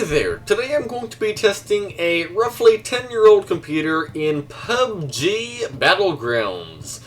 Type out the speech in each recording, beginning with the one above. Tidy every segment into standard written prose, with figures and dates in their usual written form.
there, today I'm going to be testing a roughly 10-year-old computer in PUBG Battlegrounds.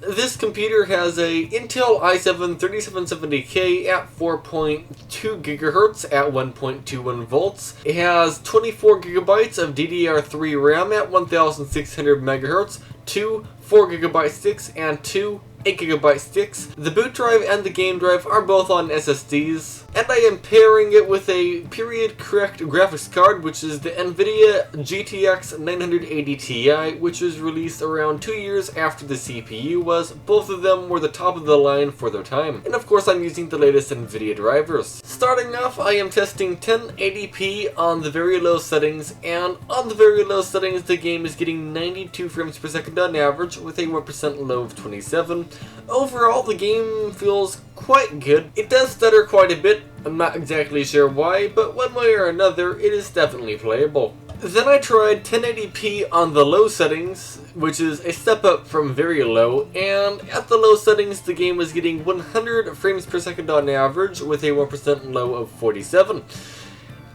This computer has a Intel i7 3770K at 4.2 GHz at 1.21 volts. It has 24 GB of DDR3 RAM at 1600 MHz, two 4 GB sticks, and two 8 GB sticks. The boot drive and the game drive are both on SSDs, and I am pairing it with a period-correct graphics card, which is the Nvidia GTX 980 Ti, which was released around 2 years after the CPU was. Both of them were the top of the line for their time, and of course I'm using the latest Nvidia drivers. Starting off, I am testing 1080p on the very low settings, and on the very low settings the game is getting 92 frames per second on average with a 1% low of 27. Overall, the game feels quite good. It does stutter quite a bit. I'm not exactly sure why, but one way or another, it is definitely playable. Then I tried 1080p on the low settings, which is a step up from very low, and at the low settings the game was getting 100 frames per second on average with a 1% low of 47.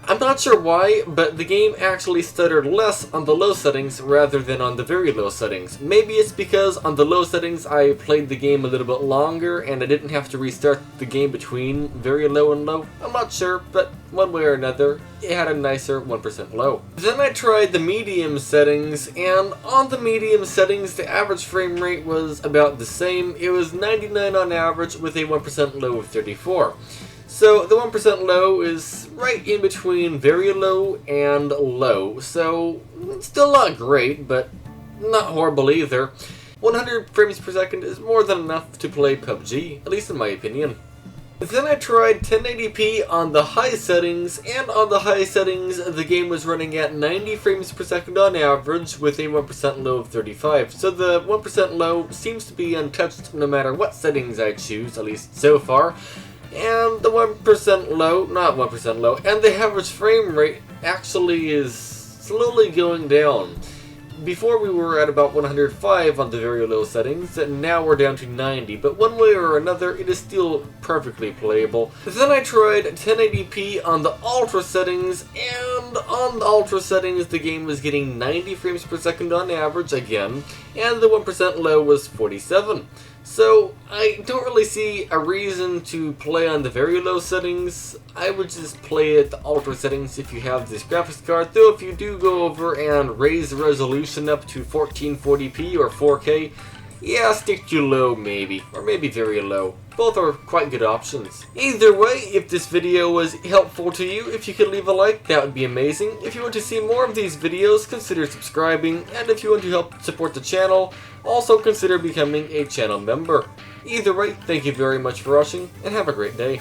I'm not sure why, but the game actually stuttered less on the low settings rather than on the very low settings. Maybe it's because on the low settings I played the game a little bit longer and I didn't have to restart the game between very low and low. I'm not sure, but one way or another, it had a nicer 1% low. Then I tried the medium settings, and on the medium settings the average frame rate was about the same. It was 99 on average with a 1% low of 34. So the 1% low is right in between very low and low, so it's still not great, but not horrible either. 100 frames per second is more than enough to play PUBG, at least in my opinion. Then I tried 1080p on the high settings, and on the high settings the game was running at 90 frames per second on average with a 1% low of 35. So the 1% low seems to be untouched no matter what settings I choose, at least so far. And the 1% low, not 1% low, and the average frame rate actually is slowly going down. Before we were at about 105 on the very low settings, and now we're down to 90, but one way or another it is still perfectly playable. Then I tried 1080p on the ultra settings, and on the ultra settings the game was getting 90 frames per second on average again, and the 1% low was 47. So I don't really see a reason to play on the very low settings. I would just play at the ultra settings if you have this graphics card, though if you do go over and raise the resolution up to 1440p or 4K, yeah, stick to low maybe, or maybe very low. Both are quite good options. Either way, if this video was helpful to you, if you could leave a like, that would be amazing. If you want to see more of these videos, consider subscribing, and if you want to help support the channel, also consider becoming a channel member. Either way, thank you very much for watching, and have a great day.